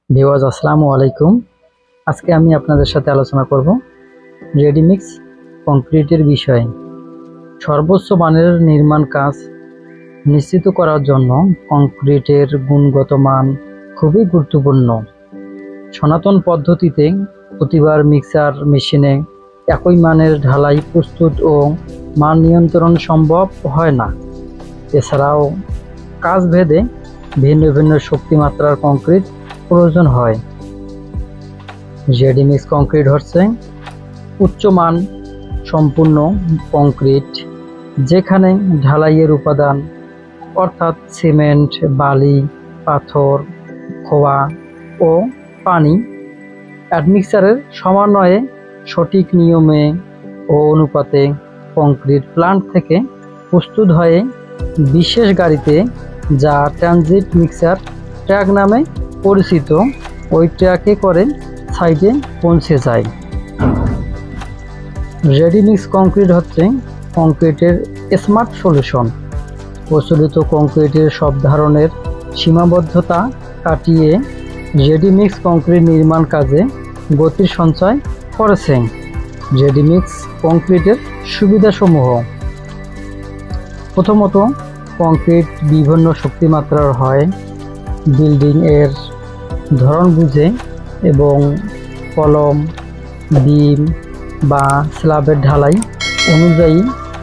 Viewers আসসালামু আলাইকুম। আজকে আমি আপনাদের সাথে আলোচনা করব রেডিমিক্স কংক্রিটের বিষয়ে। সর্বোচ্চ মানের নির্মাণ কাজ নিশ্চিত করার জন্য কংক্রিটের গুণগত মান খুবই গুরুত্বপূর্ণ। সনাতন পদ্ধতিতে প্রতিবার মিক্সার মেশিনে একই মানের ঢালাই প্রস্তুত ও মান নিয়ন্ত্রণ সম্ভব হয় না। এছাড়াও কাজ ভেদে ভিন্ন ভিন্ন শক্তিমাত্রার কংক্রিট প্রয়োজন হয়। রেডিমিক্স কংক্রিট হচ্ছে উচ্চমান সম্পূর্ণ কংক্রিট, যেখানে ঢালাইয়ের উপাদান অর্থাৎ সিমেন্ট, বালি, পাথর, খোয়া ও পানি অ্যাডমিক্সারের সমন্বয়ে সঠিক নিয়মে ও অনুপাতে কংক্রিট প্লান্ট থেকে প্রস্তুত হয়ে বিশেষ গাড়িতে, যা ট্রানজিট মিক্সার ট্রাক নামে পরিচিত, ওই ট্রাকে করে সাইডে পৌঁছে যায়। রেডিমিক্স কংক্রিট হচ্ছে কংক্রিটের স্মার্ট সলিউশন। প্রচলিত কংক্রিটের সব ধরনের সীমাবদ্ধতা কাটিয়ে রেডিমিক্স কংক্রিট নির্মাণ কাজে গতির সঞ্চয় করেছে। রেডিমিক্স কংক্রিটের সুবিধাসমূহ: প্রথমত, কংক্রিট বিভিন্ন শক্তিমাত্রার হয়। বিল্ডিং এর ধরন বুঝে এবং কলম, বিম বা স্ল্যাবের ঢালাই অনুযায়ী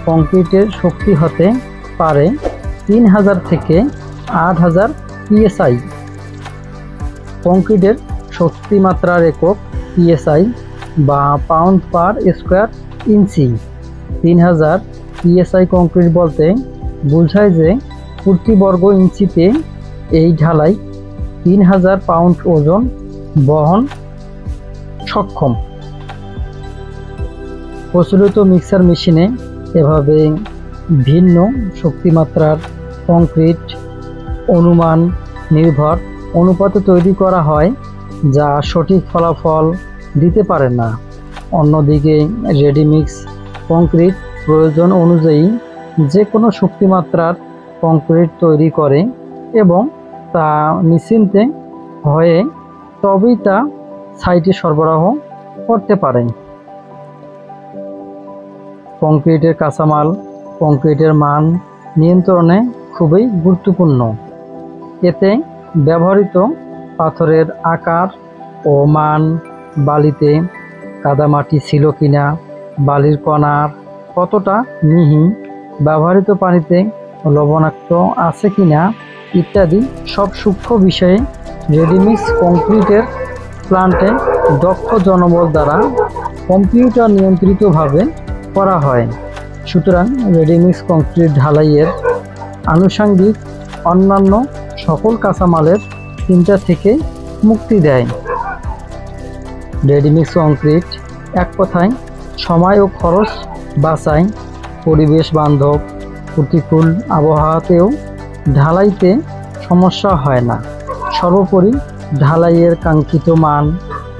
কংক্রিটের শক্তি হতে পারে 3000 থেকে 8000 PSI। কংক্রিটের শক্তিমাত্রার একক PSI বা পাউন্ড পার স্কোয়ার ইঞ্চি। 3000 PSI কংক্রিট বলতে বোঝায় যে প্রতি বর্গ ইঞ্চিতে এই ঢালাই 3000 পাউন্ড ওজন বহন সক্ষম। প্রচলিত মিক্সার মেশিনে এভাবে ভিন্ন শক্তিমাত্রার কংক্রিট অনুমান নির্ভর অনুপাতে তৈরি করা হয়, যা সঠিক ফলাফল দিতে পারে না। অন্যদিকে রেডিমিক্স কংক্রিট প্রয়োজন অনুযায়ী যে কোনো শক্তিমাত্রার কংক্রিট তৈরি করে এবং তা নিশ্চিন্তে হয়ে তবেই তা সাইটে সরবরাহ করতে পারে। কংক্রিটের কাঁচামাল কংক্রিটের মান নিয়ন্ত্রণে খুবই গুরুত্বপূর্ণ। এতে ব্যবহৃত পাথরের আকার ও মান, বালিতে কাদামাটি ছিল কিনা, বালির কণার কতটা মিহি, ব্যবহৃত পানিতে লবণাক্ত আছে কিনা ইত্যাদি সব সূক্ষ্ম বিষয়ে রেডিমিক্স কংক্রিটের প্লান্টে দক্ষ জনবল দ্বারা কম্পিউটার নিয়ন্ত্রিতভাবে করা হয়। সুতরাং রেডিমিক্স কংক্রিট ঢালাইয়ের আনুষঙ্গিক অন্যান্য সকল কাঁচামালের চিন্তা থেকে মুক্তি দেয়। রেডিমিক্স কংক্রিট এক কথায় সময় ও খরচ বাঁচায়। পরিবেশ বান্ধব, প্রতিকূল আবহাওয়াতেও ঢালাইতে সমস্যা হয় না। সর্বোপরি ঢালাইয়ের কাঙ্ক্ষিত মান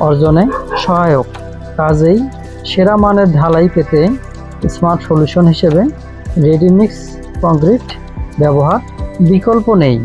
অর্জনে সহায়ক। কাজেই সেরা মানের ঢালাই পেতে স্মার্ট সলিউশন হিসেবে রেডিমিক্স কংক্রিট ব্যবহার বিকল্প নেই।